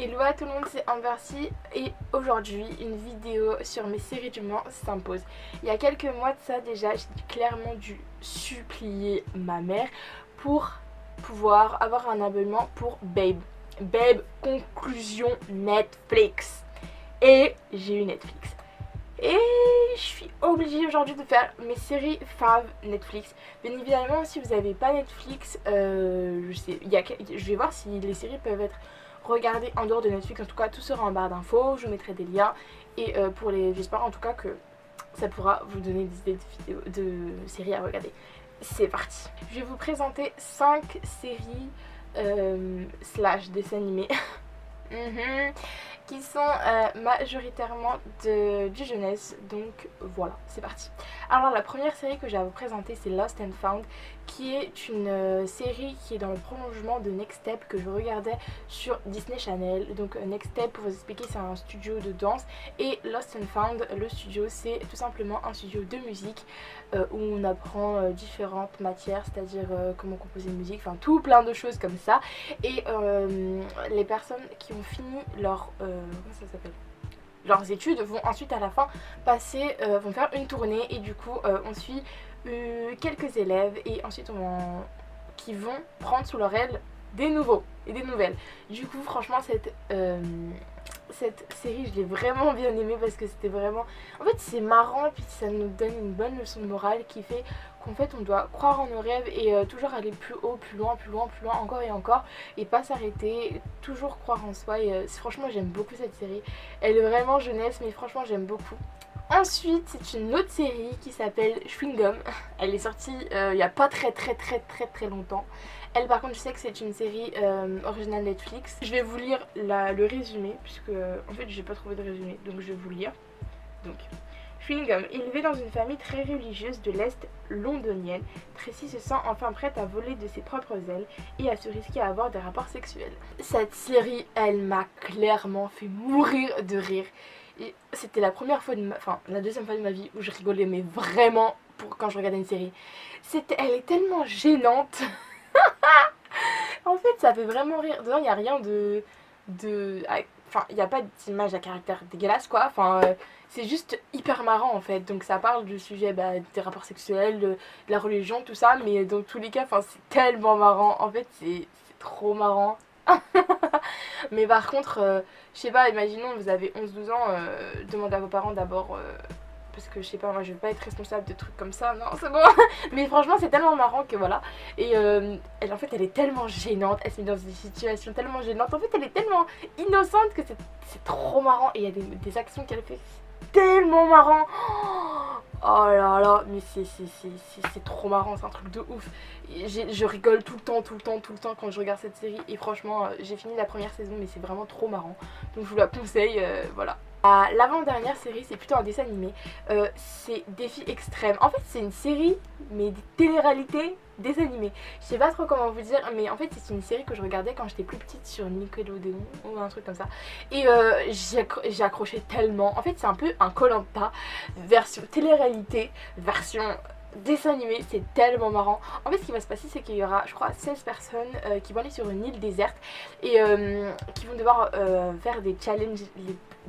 Hello à tout le monde, c'est Ambercy et aujourd'hui une vidéo sur mes séries du moment s'impose. Il y a quelques mois de ça déjà, j'ai clairement dû supplier ma mère pour pouvoir avoir un abonnement pour Babe. Babe conclusion Netflix. Et j'ai eu Netflix. Et je suis obligée aujourd'hui de faire mes séries fav Netflix. Bien évidemment, si vous n'avez pas Netflix, je vais voir si les séries peuvent être regardées en dehors de Netflix. En tout cas, tout sera en barre d'infos. Je vous mettrai des liens. Et j'espère en tout cas que ça pourra vous donner des idées de séries à regarder. C'est parti. Je vais vous présenter 5 séries slash dessins animés. Qui sont majoritairement du jeunesse, donc voilà, c'est parti. Alors la première série que j'ai à vous présenter, c'est Lost and Found, qui est une série qui est dans le prolongement de Next Step que je regardais sur Disney Channel. Donc Next Step, pour vous expliquer, c'est un studio de danse, et Lost and Found, le studio, c'est tout simplement un studio de musique où on apprend différentes matières, c'est-à-dire comment composer une musique, enfin tout plein de choses comme ça. Et les personnes qui ont fini leurs études vont ensuite à la fin vont faire une tournée, et du coup on suit quelques élèves et ensuite qui vont prendre sous leur aile des nouveaux et des nouvelles. Du coup franchement cette série je l'ai vraiment bien aimée parce que c'était vraiment, en fait c'est marrant, puis ça nous donne une bonne leçon de morale qui fait qu'en fait on doit croire en nos rêves et toujours aller plus haut, plus loin, plus loin, plus loin, encore et encore, et pas s'arrêter, toujours croire en soi. Et franchement j'aime beaucoup cette série, elle est vraiment jeunesse mais franchement j'aime beaucoup. Ensuite, c'est une autre série qui s'appelle Chewing Gum. Elle est sortie il n'y a pas très longtemps. Elle, par contre, je sais que c'est une série originale Netflix. Je vais vous lire le résumé, puisque en fait j'ai pas trouvé de résumé, donc je vais vous le lire. Donc, Chewing Gum, élevé dans une famille très religieuse de l'Est londonienne, Tracy se sent enfin prête à voler de ses propres ailes et à se risquer à avoir des rapports sexuels. Cette série, elle m'a clairement fait mourir de rire. Et c'était la deuxième fois de ma vie où je rigolais, mais vraiment, quand je regardais une série. Elle est tellement gênante. En fait, ça fait vraiment rire. Dedans, il n'y a rien il n'y a pas d'image à caractère dégueulasse, quoi. C'est juste hyper marrant, en fait. Donc, ça parle du sujet des rapports sexuels, de la religion, tout ça. Mais dans tous les cas, c'est tellement marrant. En fait, c'est trop marrant. Mais par contre, je sais pas, imaginons vous avez 11-12 ans, demandez à vos parents d'abord, parce que je sais pas, moi je vais pas être responsable de trucs comme ça, non c'est bon. Mais franchement c'est tellement marrant que voilà. Et en fait elle est tellement gênante, elle se met dans des situations tellement gênantes, en fait elle est tellement innocente que c'est trop marrant. Et il y a des actions qu'elle fait tellement marrant. Oh là là, mais c'est trop marrant, c'est un truc de ouf. Je rigole tout le temps quand je regarde cette série. Et franchement, j'ai fini la première saison, mais c'est vraiment trop marrant. Donc je vous la conseille, voilà. L'avant-dernière série, c'est plutôt un dessin animé. C'est Défi Extrême. En fait, c'est une série, mais des télé-réalités, des animés. Je sais pas trop comment vous dire, mais en fait, c'est une série que je regardais quand j'étais plus petite sur Nickelodeon ou un truc comme ça. Et j'ai accroché tellement. En fait, c'est un peu un Koh-Lanta version télé-réalité, version dessin animé. C'est tellement marrant. En fait, ce qui va se passer, c'est qu'il y aura, je crois, 16 personnes qui vont aller sur une île déserte et qui vont devoir faire des challenges,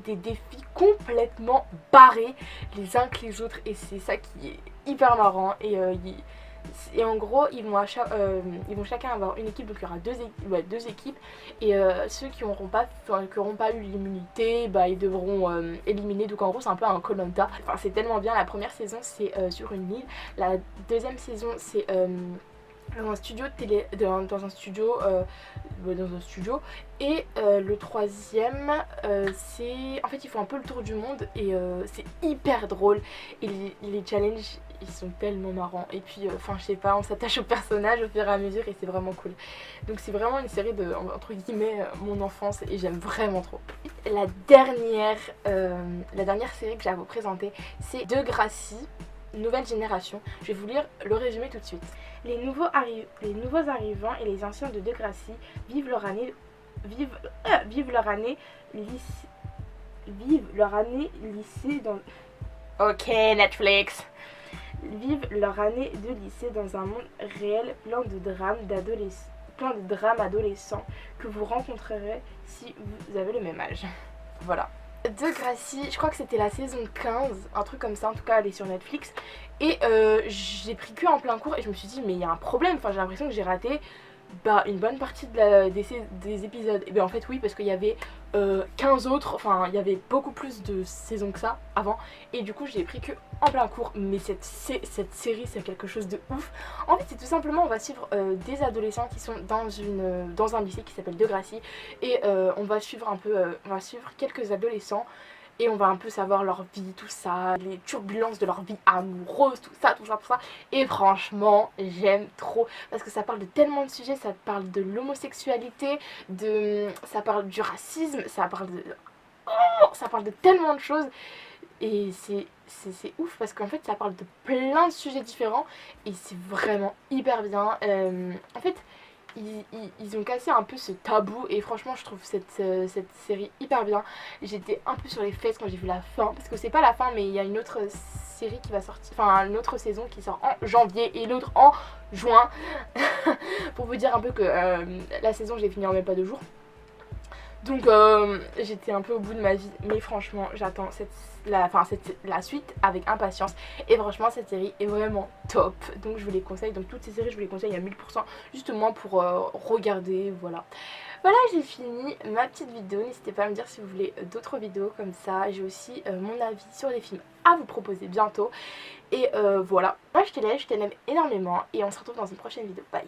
des défis complètement barrés les uns que les autres, et c'est ça qui est hyper marrant. Et en gros ils vont chacun avoir une équipe, donc il y aura deux équipes, et ceux qui n'auront pas eu l'immunité, ils devront éliminer. Donc en gros c'est un peu un Koh-Lanta. C'est tellement bien. La première saison c'est sur une île, la deuxième saison c'est dans un studio et le troisième c'est, en fait ils font un peu le tour du monde, et c'est hyper drôle, et les challenges ils sont tellement marrants, et puis je sais pas, on s'attache au personnage au fur et à mesure, et c'est vraiment cool. Donc c'est vraiment une série de, entre guillemets, mon enfance, et j'aime vraiment trop. La dernière série que j'ai à vous présenter, c'est Degrassi, nouvelle génération. Je vais vous lire le résumé tout de suite. Les nouveaux arrivants et les anciens de Degrassi vivent leur année lycée dans... Ok Netflix. Vivent leur année de lycée dans un monde réel plein de drames, plein de drames adolescents que vous rencontrerez si vous avez le même âge. Voilà. Degrassi, je crois que c'était la saison 15, un truc comme ça, en tout cas elle est sur Netflix. Et j'ai pris que en plein cours et je me suis dit mais il y a un problème, enfin j'ai l'impression que j'ai raté une bonne partie des épisodes. Et bien en fait oui, parce qu'il y avait 15 autres, enfin il y avait beaucoup plus de saisons que ça avant. Et du coup j'ai pris que en plein cours, mais cette série c'est quelque chose de ouf. En fait c'est tout simplement, on va suivre des adolescents qui sont dans un lycée qui s'appelle Degrassi. Et on va suivre quelques adolescents. Et on va un peu savoir leur vie, tout ça, les turbulences de leur vie amoureuse, tout ça. Et franchement, j'aime trop. Parce que ça parle de tellement de sujets, ça parle de l'homosexualité, ça parle du racisme, ça parle de tellement de choses. Et c'est ouf parce qu'en fait ça parle de plein de sujets différents. Et c'est vraiment hyper bien. En fait... Ils ont cassé un peu ce tabou et franchement je trouve cette série hyper bien. J'étais un peu sur les fesses quand j'ai vu la fin, parce que c'est pas la fin mais il y a une autre série qui va sortir, enfin une autre saison qui sort en janvier et l'autre en juin. Pour vous dire un peu que la saison je l'ai finie en même pas 2 jours. Donc j'étais un peu au bout de ma vie, mais franchement j'attends la suite avec impatience. Et franchement cette série est vraiment top, donc je vous les conseille. Donc toutes ces séries je vous les conseille à 1000%, justement pour regarder, voilà. Voilà, j'ai fini ma petite vidéo. N'hésitez pas à me dire si vous voulez d'autres vidéos comme ça. J'ai aussi mon avis sur les films à vous proposer bientôt. Et voilà, moi je te laisse, je t'aime énormément et on se retrouve dans une prochaine vidéo. Bye.